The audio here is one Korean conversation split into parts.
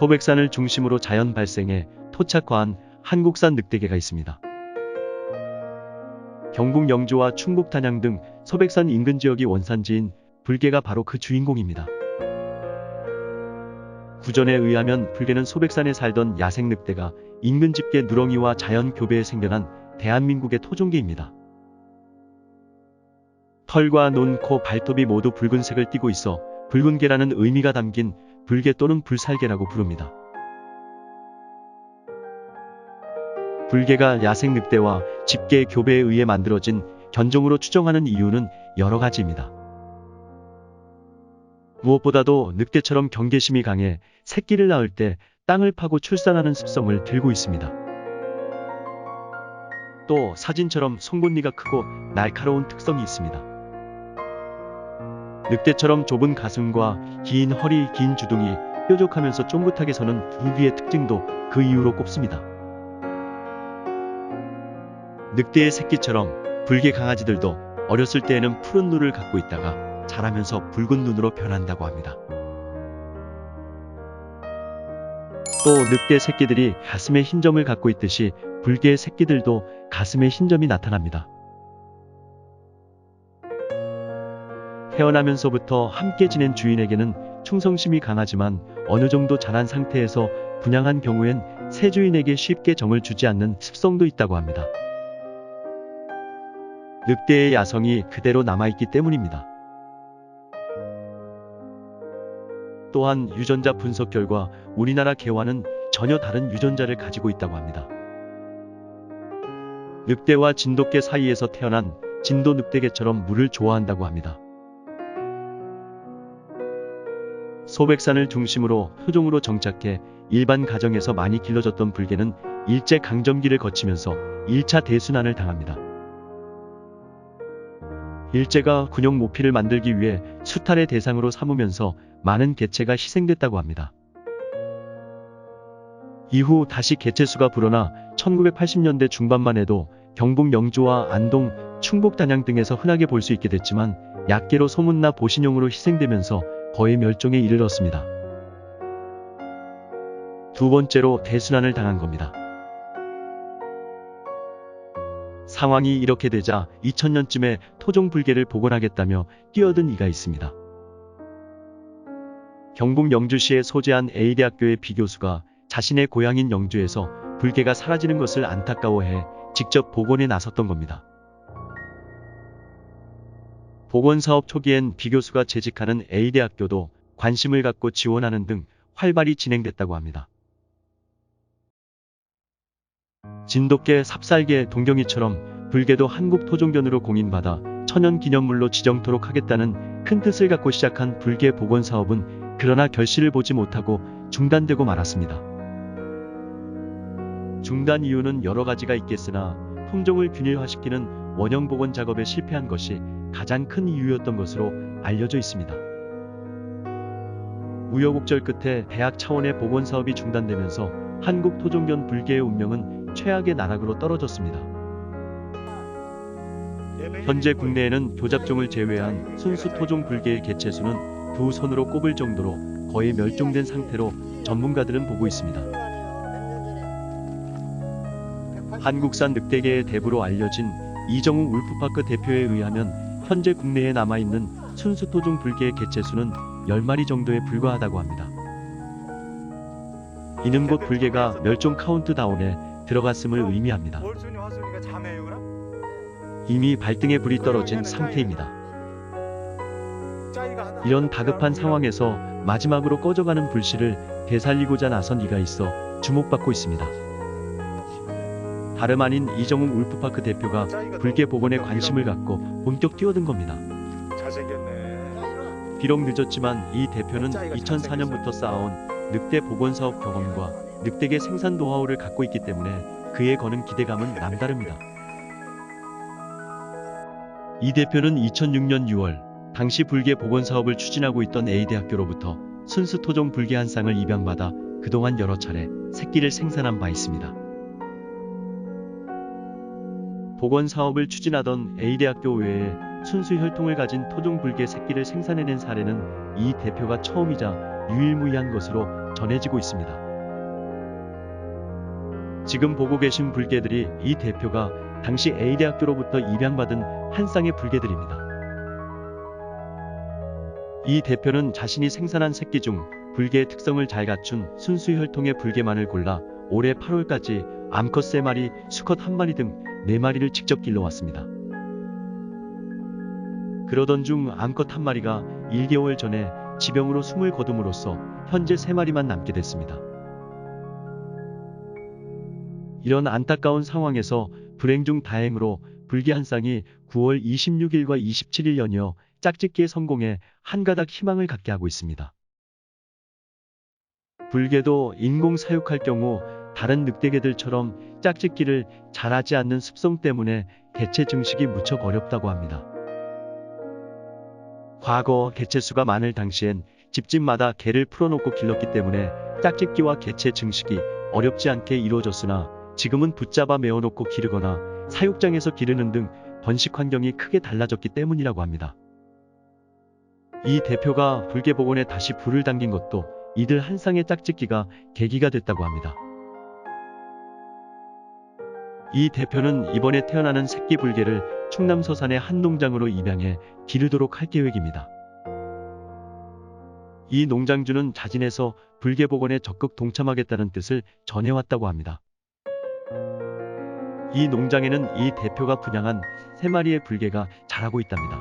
소백산을 중심으로 자연 발생해 토착화한 한국산 늑대개가 있습니다. 경북 영주와 충북 단양 등 소백산 인근 지역이 원산지인 불개가 바로 그 주인공입니다. 구전에 의하면 불개는 소백산에 살던 야생 늑대가 인근 집게 누렁이와 자연 교배에 생겨난 대한민국의 토종개입니다. 털과 눈, 코, 발톱이 모두 붉은색을 띠고 있어 붉은개라는 의미가 담긴 불개 또는 불살개라고 부릅니다. 불개가 야생 늑대와 집게 교배에 의해 만들어진 견종으로 추정하는 이유는 여러 가지입니다. 무엇보다도 늑대처럼 경계심이 강해 새끼를 낳을 때 땅을 파고 출산하는 습성을 들고 있습니다. 또 사진처럼 송곳니가 크고 날카로운 특성이 있습니다. 늑대처럼 좁은 가슴과 긴 허리, 긴 주둥이, 뾰족하면서 쫑긋하게 서는 두 귀의 특징도 그 이유로 꼽습니다. 늑대의 새끼처럼 불개 강아지들도 어렸을 때에는 푸른 눈을 갖고 있다가 자라면서 붉은 눈으로 변한다고 합니다. 또 늑대 새끼들이 가슴에 흰 점을 갖고 있듯이 불개의 새끼들도 가슴에 흰 점이 나타납니다. 태어나면서부터 함께 지낸 주인에게는 충성심이 강하지만 어느 정도 자란 상태에서 분양한 경우엔 새 주인에게 쉽게 정을 주지 않는 습성도 있다고 합니다. 늑대의 야성이 그대로 남아있기 때문입니다. 또한 유전자 분석 결과 우리나라 개와는 전혀 다른 유전자를 가지고 있다고 합니다. 늑대와 진돗개 사이에서 태어난 진도 늑대개처럼 물을 좋아한다고 합니다. 소백산을 중심으로 토종으로 정착해 일반 가정에서 많이 길러졌던 불개는 일제 강점기를 거치면서 1차 대순환을 당합니다. 일제가 군용 모피를 만들기 위해 수탈의 대상으로 삼으면서 많은 개체가 희생됐다고 합니다. 이후 다시 개체수가 불어나 1980년대 중반만 해도 경북 영주와 안동, 충북 단양 등에서 흔하게 볼 수 있게 됐지만 약개로 소문나 보신용으로 희생되면서 거의 멸종에 이르렀습니다. 두 번째로 대순환을 당한 겁니다. 상황이 이렇게 되자 2000년쯤에 토종 불개를 복원하겠다며 뛰어든 이가 있습니다. 경북 영주시에 소재한 A대학교의 비교수가 자신의 고향인 영주에서 불개가 사라지는 것을 안타까워해 직접 복원에 나섰던 겁니다. 복원 사업 초기엔 비교수가 재직하는 A대학교도 관심을 갖고 지원하는 등 활발히 진행됐다고 합니다. 진돗개, 삽살개, 동경이처럼 불개도 한국 토종견으로 공인받아 천연기념물로 지정토록 하겠다는 큰 뜻을 갖고 시작한 불개 복원 사업은 그러나 결실을 보지 못하고 중단되고 말았습니다. 중단 이유는 여러 가지가 있겠으나 품종을 균일화시키는 원형 복원 작업에 실패한 것이 가장 큰 이유였던 것으로 알려져 있습니다. 우여곡절 끝에 대학 차원의 복원 사업이 중단되면서 한국 토종견 불개의 운명은 최악의 나락으로 떨어졌습니다. 현재 국내에는 교잡종을 제외한 순수 토종 불개의 개체수는 두 손으로 꼽을 정도로 거의 멸종된 상태로 전문가들은 보고 있습니다. 한국산 늑대개의 대부로 알려진 이정웅 울프파크 대표에 의하면 현재 국내에 남아있는 순수 토종 불개의 개체수는 10마리 정도에 불과하다고 합니다. 이는 곧 불개가 멸종 카운트다운에 들어갔음을 의미합니다. 이미 발등에 불이 떨어진 상태입니다. 이런 다급한 상황에서 마지막으로 꺼져가는 불씨를 되살리고자 나선 이가 있어 주목받고 있습니다. 다름 아닌 이정웅 울프파크 대표가 불개 복원에 관심을 갖고 본격 뛰어든 겁니다. 비록 늦었지만 이 대표는 2004년부터 쌓아온 늑대 복원 사업 경험과 늑대개 생산 노하우를 갖고 있기 때문에 그에 거는 기대감은 남다릅니다. 이 대표는 2006년 6월 당시 불개 복원 사업을 추진하고 있던 A대학교로부터 순수 토종 불개 한 쌍을 입양받아 그동안 여러 차례 새끼를 생산한 바 있습니다. 복원 사업을 추진하던 A대학교 외에 순수 혈통을 가진 토종 불개 새끼를 생산해낸 사례는 이 대표가 처음이자 유일무이한 것으로 전해지고 있습니다. 지금 보고 계신 불개들이 이 대표가 당시 A대학교로부터 입양받은 한 쌍의 불개들입니다. 이 대표는 자신이 생산한 새끼 중 불개의 특성을 잘 갖춘 순수 혈통의 불개만을 골라 올해 8월까지 암컷 3마리, 수컷 1마리 등 4마리를 직접 길러왔습니다. 그러던 중 암컷 1마리가 1개월 전에 지병으로 숨을 거둠으로써 현재 3마리만 남게 됐습니다. 이런 안타까운 상황에서 불행 중 다행으로 불개 한 쌍이 9월 26일과 27일 연이어 짝짓기에 성공해 한 가닥 희망을 갖게 하고 있습니다. 불개도 인공 사육할 경우 다른 늑대개들처럼 짝짓기를 잘하지 않는 습성 때문에 개체 증식이 무척 어렵다고 합니다. 과거 개체수가 많을 당시엔 집집마다 개를 풀어놓고 길렀기 때문에 짝짓기와 개체 증식이 어렵지 않게 이루어졌으나 지금은 붙잡아 메어놓고 기르거나 사육장에서 기르는 등 번식 환경이 크게 달라졌기 때문이라고 합니다. 이 대표가 불개 복원에 다시 불을 당긴 것도 이들 한 쌍의 짝짓기가 계기가 됐다고 합니다. 이 대표는 이번에 태어나는 새끼 불개를 충남 서산의 한 농장으로 입양해 기르도록 할 계획입니다. 이 농장주는 자진해서 불개 복원에 적극 동참하겠다는 뜻을 전해왔다고 합니다. 이 농장에는 이 대표가 분양한 3마리의 불개가 자라고 있답니다.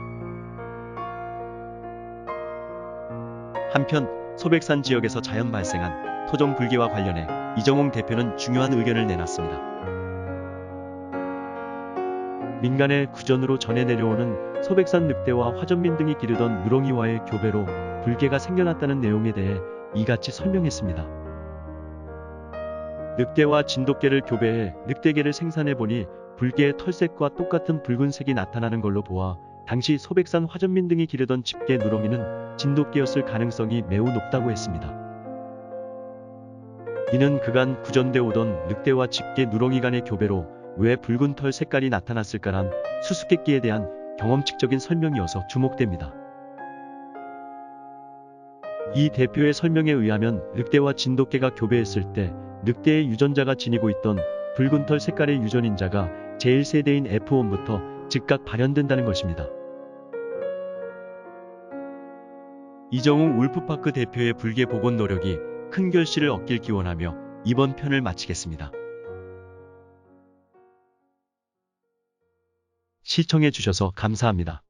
한편 소백산 지역에서 자연 발생한 토종 불개와 관련해 이정홍 대표는 중요한 의견을 내놨습니다. 민간의 구전으로 전해 내려오는 소백산 늑대와 화전민 등이 기르던 누렁이와의 교배로 불개가 생겨났다는 내용에 대해 이같이 설명했습니다. 늑대와 진돗개를 교배해 늑대개를 생산해보니 불개의 털색과 똑같은 붉은색이 나타나는 걸로 보아 당시 소백산 화전민 등이 기르던 집개 누렁이는 진돗개였을 가능성이 매우 높다고 했습니다. 이는 그간 구전되어 오던 늑대와 집개 누렁이 간의 교배로 왜 붉은 털 색깔이 나타났을까란 수수께끼에 대한 경험칙적인 설명이어서 주목됩니다. 이 대표의 설명에 의하면 늑대와 진돗개가 교배했을 때 늑대의 유전자가 지니고 있던 붉은 털 색깔의 유전인자가 제1세대인 F1부터 즉각 발현된다는 것입니다. 이정웅 울프파크 대표의 불개 복원 노력이 큰 결실을 얻길 기원하며 이번 편을 마치겠습니다. 시청해 주셔서 감사합니다.